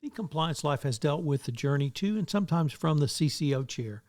The Compliance Life has dealt with the journey to and sometimes from the CCO chair.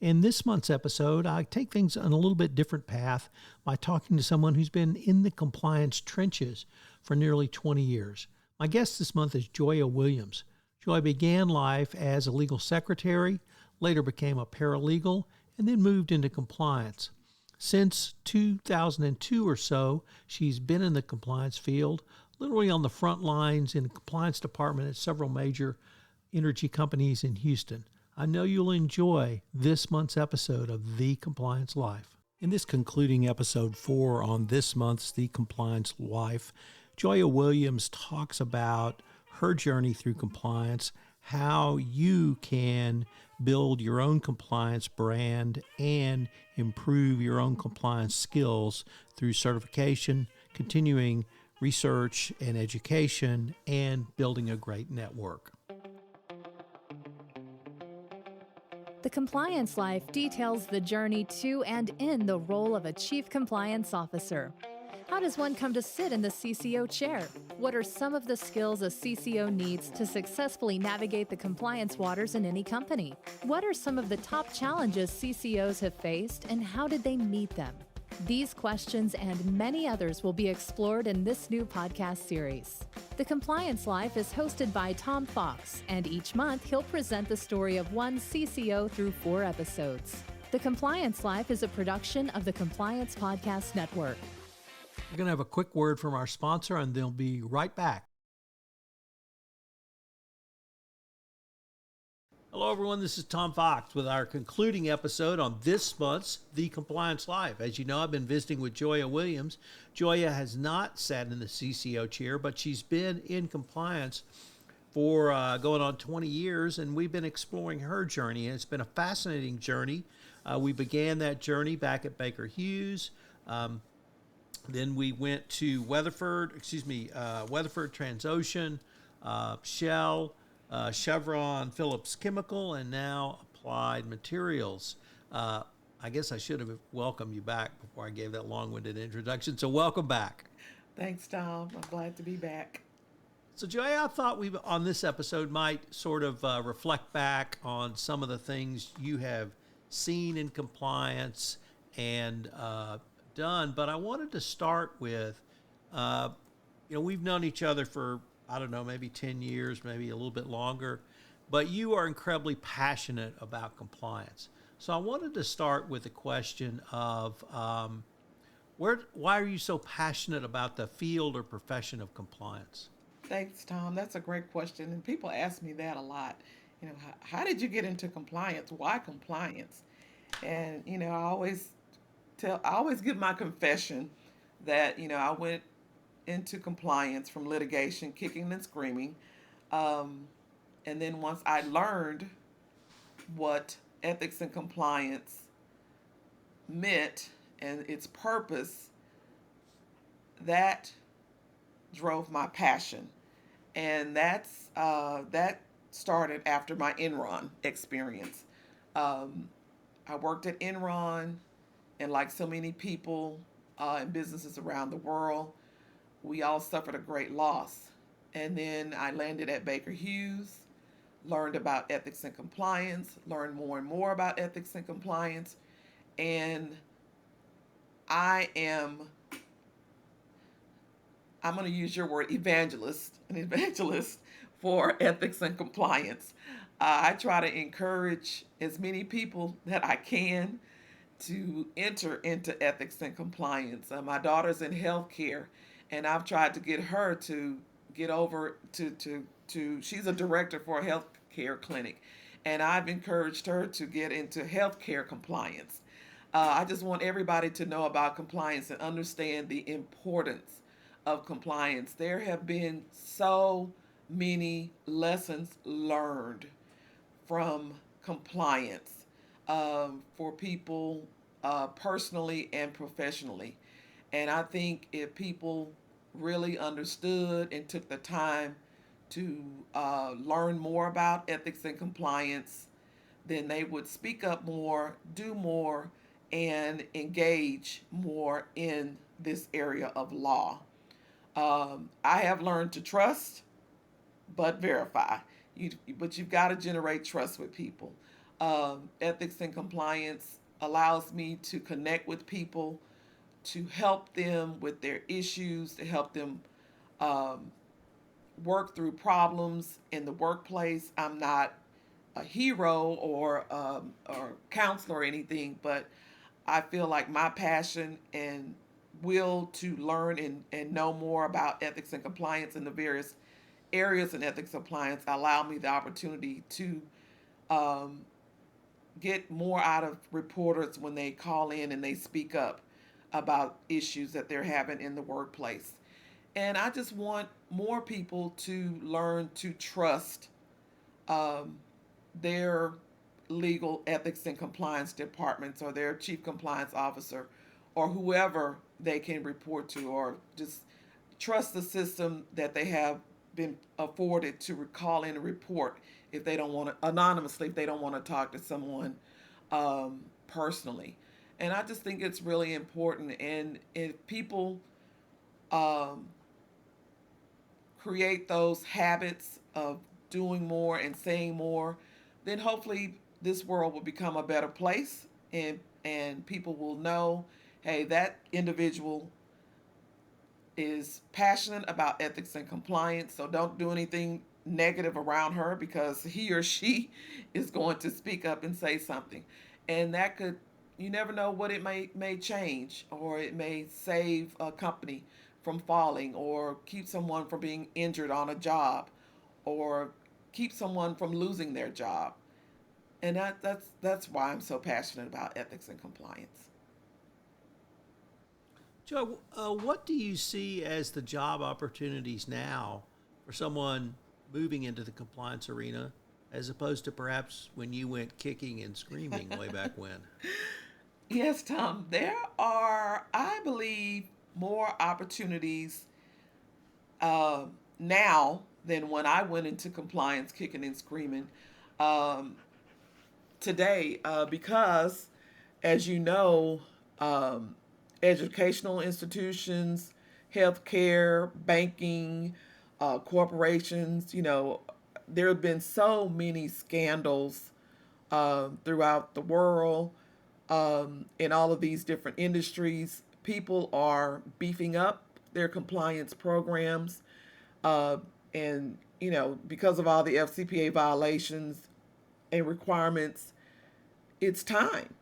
In this month's episode, I take things on a little bit different path by talking to someone who's been in the compliance trenches for nearly 20 years. My guest this month is Joya Williams. Joya began life as a legal secretary, later became a paralegal, and then moved into compliance. Since 2002 or so, she's been in the compliance field, literally on the front lines in the compliance department at several major energy companies in Houston. I know you'll enjoy this month's episode of The Compliance Life. In this concluding episode 4 on this month's The Compliance Life, Joya Williams talks about her journey through compliance, how you can build your own compliance brand and improve your own compliance skills through certification, continuing research and education, and building a great network. The Compliance Life details the journey to and in the role of a Chief Compliance Officer. How does one come to sit in the CCO chair? What are some of the skills a CCO needs to successfully navigate the compliance waters in any company? What are some of the top challenges CCOs have faced, and how did they meet them? These questions and many others will be explored in this new podcast series. The Compliance Life is hosted by Tom Fox, and each month he'll present the story of one CCO through 4 episodes. The Compliance Life is a production of the Compliance Podcast Network. We're going to have a quick word from our sponsor, and they'll be right back. Hello, everyone. This is Tom Fox with our concluding episode on this month's The Compliance Life. As you know, I've been visiting with Joya Williams. Joya has not sat in the CCO chair, but she's been in compliance for going on 20 years, and we've been exploring her journey, and it's been a fascinating journey. We began that journey back at Baker Hughes. Then we went to Weatherford, Transocean, Shell, Chevron, Phillips Chemical, and now Applied Materials. I guess I should have welcomed you back before I gave that long-winded introduction. So welcome back. Thanks, Tom. I'm glad to be back. So Joy, I thought we on this episode might sort of reflect back on some of the things you have seen in compliance and done. But I wanted to start with, we've known each other for, I don't know, maybe 10 years, maybe a little bit longer, but you are incredibly passionate about compliance. So I wanted to start with the question of why are you so passionate about the field or profession of compliance? Thanks, Tom. That's a great question. And people ask me that a lot. How did you get into compliance? Why compliance? And, I always give my confession that, I went into compliance from litigation, kicking and screaming. And then once I learned what ethics and compliance meant and its purpose, that drove my passion. And that started after my Enron experience. I worked at Enron, and like so many people in businesses around the world, we all suffered a great loss. And then I landed at Baker Hughes, learned about ethics and compliance, learned more and more about ethics and compliance. And I'm going to use your word, an evangelist for ethics and compliance. I try to encourage as many people that I can to enter into ethics and compliance. My daughter's in healthcare, and I've tried to get her to get over to she's a director for a healthcare clinic, and I've encouraged her to get into healthcare compliance. I just want everybody to know about compliance and understand the importance of compliance. There have been so many lessons learned from compliance for people personally and professionally. And I think if people really understood and took the time to learn more about ethics and compliance, then they would speak up more, do more, and engage more in this area of law. I have learned to trust but verify. But you've got to generate trust with people. Ethics and compliance allows me to connect with people, to help them with their issues, to help them um, work through problems in the workplace. I'm not a hero or counselor or anything, but I feel like my passion and will to learn and know more about ethics and compliance in the various areas in ethics and compliance allow me the opportunity to um, get more out of reporters when they call in and they speak up about issues that they're having in the workplace. And I just want more people to learn to trust um, their legal ethics and compliance departments or their chief compliance officer or whoever they can report to, or just trust the system that they have been afforded to call in a report if they don't want to anonymously, if they don't want to talk to someone personally. And I just think it's really important. And if people um, create those habits of doing more and saying more, then hopefully this world will become a better place, and people will know, hey, that individual is passionate about ethics and compliance, so don't do anything negative around her because he or she is going to speak up and say something. And that could, you never know what it may change, or it may save a company from falling, or keep someone from being injured on a job, or keep someone from losing their job. And that's why I'm so passionate about ethics and compliance. Joe, what do you see as the job opportunities now for someone moving into the compliance arena, as opposed to perhaps when you went kicking and screaming way back when? Yes, Tom, there are, I believe, more opportunities uh, now than when I went into compliance kicking and screaming um, today, because, as you know, um, educational institutions, healthcare, banking, corporations, there have been so many scandals throughout the world in all of these different industries. People are beefing up their compliance programs, uh, and because of all the FCPA violations and requirements, it's time,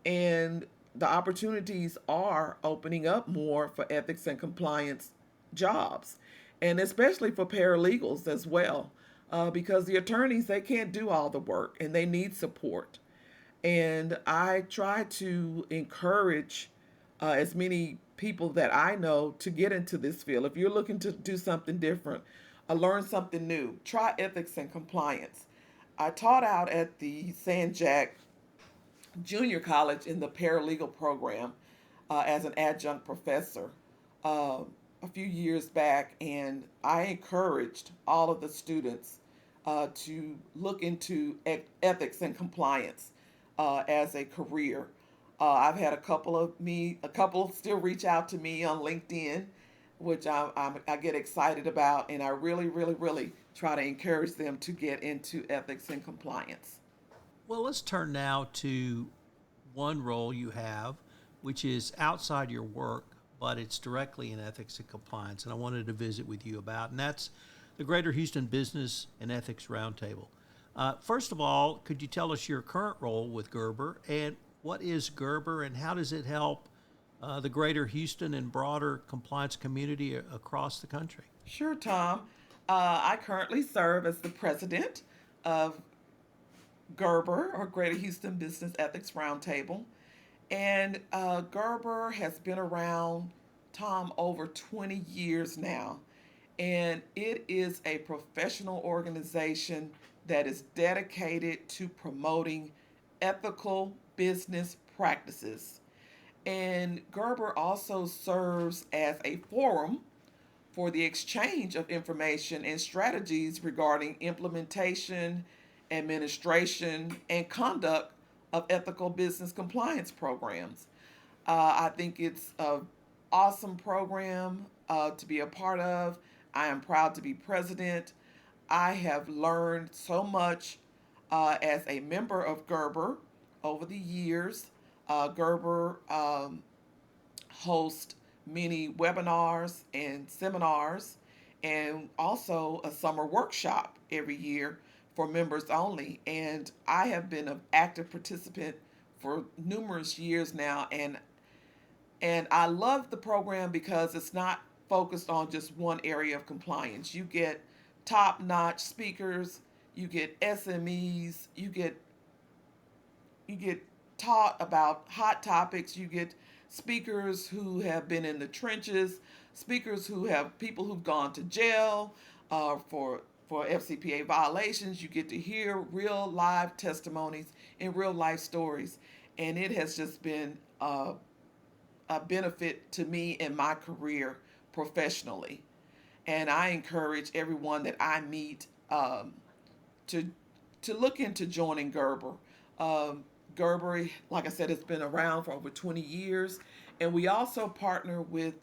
and the opportunities are opening up more for ethics and compliance jobs, and especially for paralegals as well, because the attorneys, they can't do all the work and they need support. And I try to encourage as many people that I know to get into this field. If you're looking to do something different, learn something new, try ethics and compliance. I taught out at the San Jack Junior College in the paralegal program as an adjunct professor uh, a few years back, and I encouraged all of the students to look into ethics and compliance as a career. I've had a couple still reach out to me on LinkedIn, which I get excited about, and I really, really, really try to encourage them to get into ethics and compliance. Well, let's turn now to one role you have, which is outside your work, but it's directly in ethics and compliance, and I wanted to visit with you about, and that's the Greater Houston Business and Ethics Roundtable. First of all, could you tell us your current role with Gerber, and what is Gerber, and how does it help the Greater Houston and broader compliance community across the country? Sure, Tom. I currently serve as the president of Gerber, or Greater Houston Business Ethics Roundtable. And Gerber has been around, Tom, over 20 years now. And it is a professional organization that is dedicated to promoting ethical business practices. And Gerber also serves as a forum for the exchange of information and strategies regarding implementation, administration, and conduct of ethical business compliance programs. I think it's an awesome program to be a part of. I am proud to be president. I have learned so much as a member of Gerber over the years. Gerber hosts many webinars and seminars, and also a summer workshop every year for members only. And I have been an active participant for numerous years now, and I love the program because it's not focused on just one area of compliance. You get top-notch speakers, you get SMEs, you get taught about hot topics, you get speakers who have been in the trenches, speakers who have people who've gone to jail for FCPA violations. You get to hear real live testimonies and real life stories, and it has just been a benefit to me in my career professionally. And I encourage everyone that I meet to look into joining Gerber. Gerber, like I said, has been around for over 20 years, and we also partner with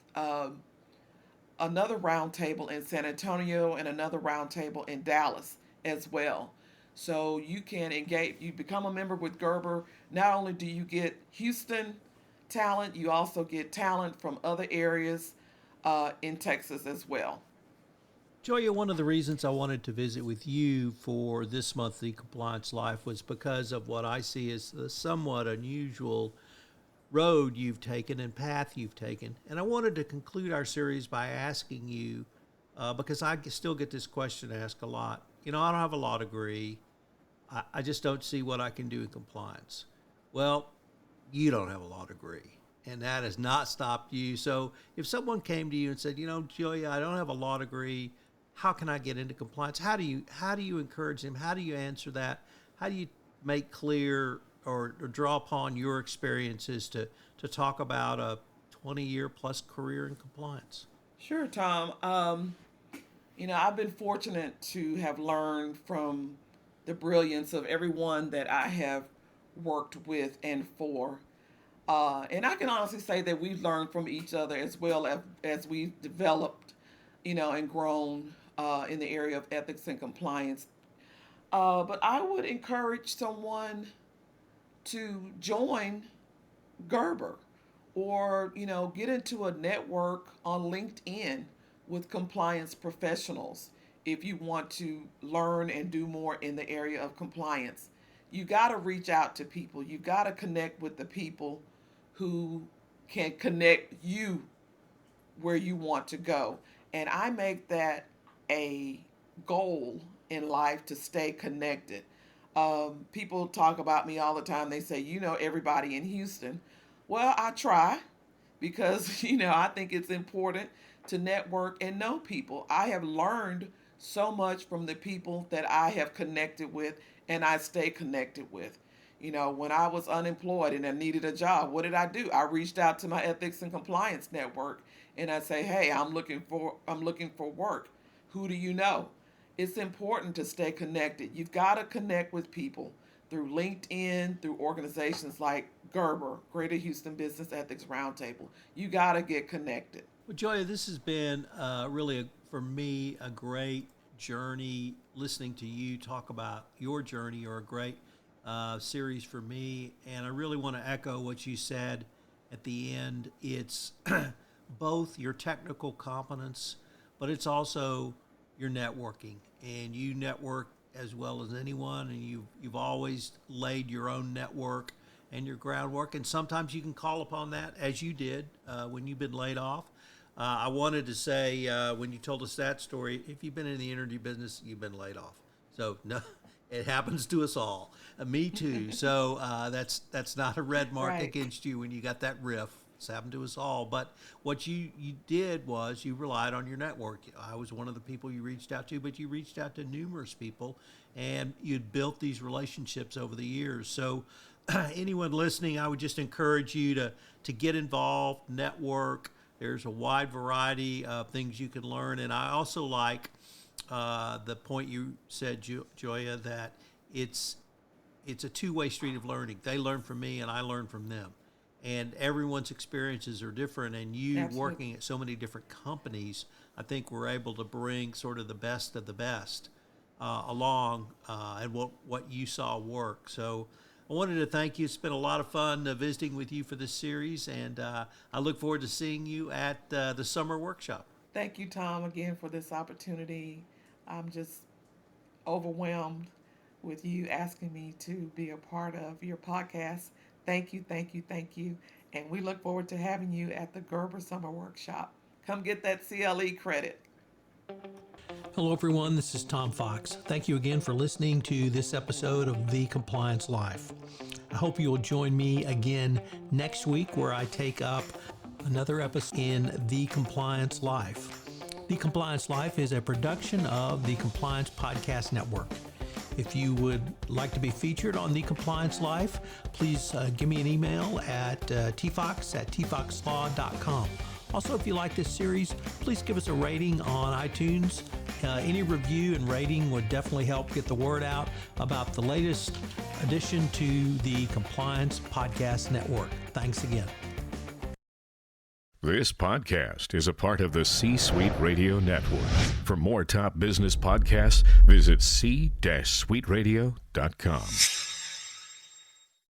another roundtable in San Antonio and another roundtable in Dallas as well. So you can engage, you become a member with Gerber. Not only do you get Houston talent, you also get talent from other areas in Texas as well. Joya, one of the reasons I wanted to visit with you for this monthly Compliance Life was because of what I see as the somewhat unusual road you've taken and path you've taken. And I wanted to conclude our series by asking you, because I still get this question asked a lot. You know, I don't have a law degree. I just don't see what I can do in compliance. Well, you don't have a law degree, and that has not stopped you. So if someone came to you and said, you know, Joya, I don't have a law degree, how can I get into compliance? How do you encourage them? How do you answer that? How do you make clear or draw upon your experiences to talk about a 20-year plus career in compliance? Sure, Tom. I've been fortunate to have learned from the brilliance of everyone that I have worked with and for. And I can honestly say that we've learned from each other as well as we've developed, and grown in the area of ethics and compliance. But I would encourage someone to join Gerber or, get into a network on LinkedIn with compliance professionals if you want to learn and do more in the area of compliance. You got to reach out to people. You got to connect with the people who can connect you where you want to go. And I make that a goal in life to stay connected. People talk about me all the time. They say, everybody in Houston. Well, I try because, I think it's important to network and know people. I have learned so much from the people that I have connected with and I stay connected with. When I was unemployed and I needed a job, what did I do? I reached out to my ethics and compliance network and I say, "Hey, I'm looking for work. Who do you know?" It's important to stay connected. You've got to connect with people through LinkedIn, through organizations like Gerber, Greater Houston Business Ethics Roundtable. You got to get connected. Well, Joya, this has been really, for me, a great journey listening to you talk about your journey, or a great series for me. And I really want to echo what you said at the end. It's both your technical competence, but it's also your networking. And you network as well as anyone, and you've always laid your own network and your groundwork. And sometimes you can call upon that, as you did when you've been laid off. I wanted to say, when you told us that story, if you've been in the energy business, you've been laid off. So no, it happens to us all. Me too. So that's not a red mark Right. against you when you got that riff. It's happened to us all. But what you did was you relied on your network. I was one of the people you reached out to, but you reached out to numerous people, and you'd built these relationships over the years. So anyone listening, I would just encourage you to get involved, network. There's a wide variety of things you can learn. And I also like the point you said, Joya, that it's a two-way street of learning. They learn from me and I learn from them. And everyone's experiences are different. And you Absolutely. working at so many different companies, I think we're able to bring sort of the best of the best along and what you saw work. So I wanted to thank you. It's been a lot of fun visiting with you for this series, and I look forward to seeing you at the summer workshop. Thank you, Tom, again for this opportunity. I'm just overwhelmed with you asking me to be a part of your podcast. Thank you, thank you, thank you. And we look forward to having you at the Gerber Summer Workshop. Come get that CLE credit. Hello, everyone. This is Tom Fox. Thank you again for listening to this episode of The Compliance Life. I hope you will join me again next week where I take up another episode in The Compliance Life. The Compliance Life is a production of the Compliance Podcast Network. If you would like to be featured on The Compliance Life, please give me an email at tfox@tfoxlaw.com. Also, if you like this series, please give us a rating on iTunes. Any review and rating would definitely help get the word out about the latest addition to the Compliance Podcast Network. Thanks again. This podcast is a part of the C-Suite Radio Network. For more top business podcasts, visit c-suiteradio.com.